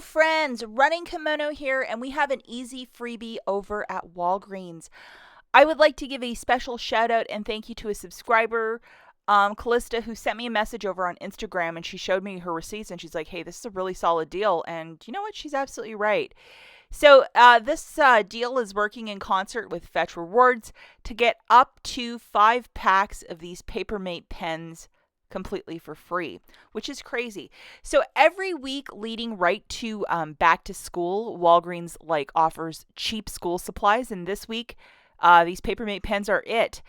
friends, Running Kimono here, and we have an easy freebie over at Walgreens. I would like to give a special shout out and thank you to a subscriber, Callista, who sent me a message over on Instagram, and she showed me her receipts, and she's like, hey, this is a really solid deal, and you know what? She's absolutely right. So this deal is working in concert with Fetch Rewards to get up to 5 packs of these Papermate pens completely for free, which is crazy. So every week leading right to back to school, Walgreens offers cheap school supplies, and this week these Papermate pens are it.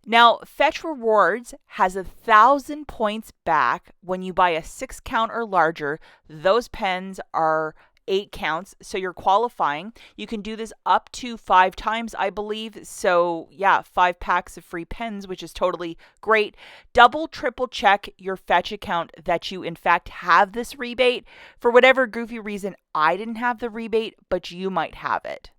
Now, Fetch Rewards has 1,000 points back when you buy a 6 count or larger. Those pens are 8 counts, so you're qualifying. You can do this up to 5 times, I believe. So yeah, 5 packs of free pens, which is totally great. Double, triple check your Fetch account that you in fact have this rebate. For whatever goofy reason, I didn't have the rebate, but you might have it.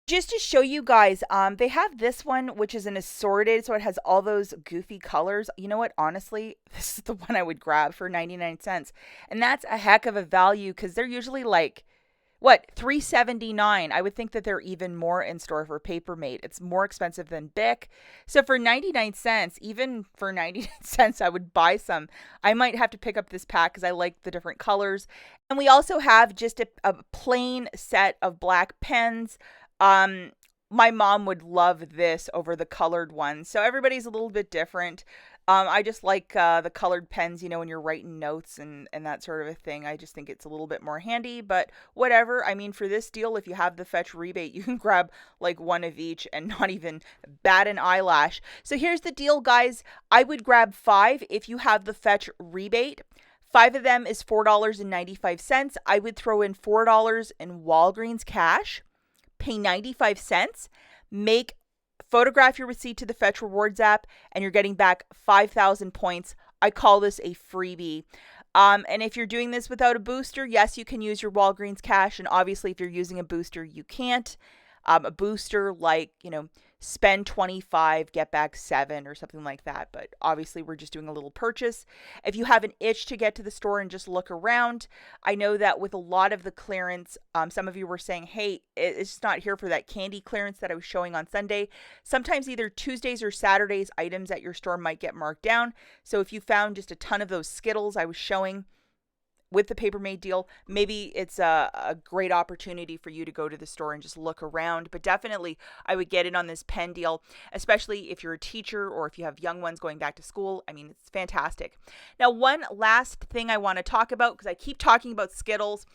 Just to show you guys, they have this one, which is an assorted, so it has all those goofy colors. You know what? Honestly, this is the one I would grab for 99 cents. And that's a heck of a value because they're usually $3.79. I would think that they're even more in store for Papermate. It's more expensive than Bic. So for 99 cents, even for 99 cents, I would buy some. I might have to pick up this pack because I like the different colors. And we also have just a plain set of black pens. My mom would love this over the colored ones. So everybody's a little bit different. I just like the colored pens, when you're writing notes and that sort of a thing. I just think it's a little bit more handy, but whatever. I mean, for this deal, if you have the Fetch rebate, you can grab one of each and not even bat an eyelash. So here's the deal, guys. I would grab 5 if you have the Fetch rebate. 5 of them is $4.95. I would throw in $4 in Walgreens cash, pay 95 cents, photograph your receipt to the Fetch Rewards app, and you're getting back 5,000 points. I call this a freebie. And if you're doing this without a booster, yes, you can use your Walgreens cash. And obviously, if you're using a booster, you can't. A booster spend 25, get back 7 or something like that. But obviously, we're just doing a little purchase. If you have an itch to get to the store and just look around, I know that with a lot of the clearance, some of you were saying, hey, it's just not here for that candy clearance that I was showing on Sunday. Sometimes either Tuesdays or Saturdays, items at your store might get marked down. So if you found just a ton of those Skittles I was showing with the Papermate deal, maybe it's a great opportunity for you to go to the store and just look around. But definitely, I would get in on this pen deal, especially if you're a teacher or if you have young ones going back to school. I mean, it's fantastic. Now, one last thing I want to talk about, because I keep talking about Skittles.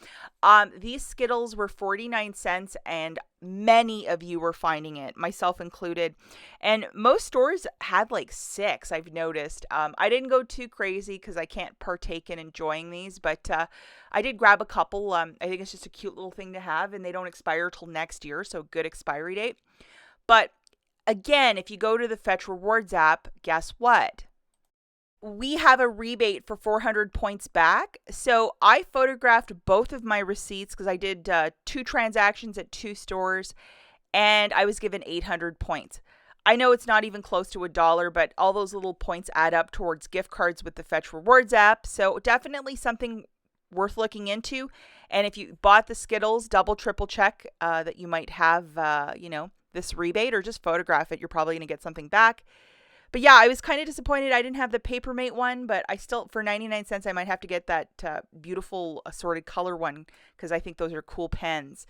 These Skittles were 49 cents, and many of you were finding it, myself included. And most stores had 6, I've noticed. I didn't go too crazy because I can't partake in enjoying these, but I did grab a couple. I think it's just a cute little thing to have, and they don't expire till next year, so good expiry date. But again, if you go to the Fetch Rewards app, guess what? We have a rebate for 400 points back. So I photographed both of my receipts because I did 2 transactions at 2 stores, and I was given 800 points. I know it's not even close to $1, but all those little points add up towards gift cards with the Fetch Rewards app. So definitely something worth looking into. And if you bought the Skittles, double, triple check that you might have, this rebate, or just photograph it. You're probably going to get something back. But yeah, I was kind of disappointed I didn't have the Papermate one, but I still, for 99 cents, I might have to get that beautiful assorted color one because I think those are cool pens.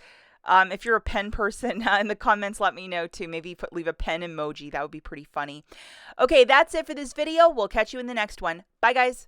If you're a pen person, in the comments, let me know too. Maybe leave a pen emoji. That would be pretty funny. Okay, that's it for this video. We'll catch you in the next one. Bye, guys.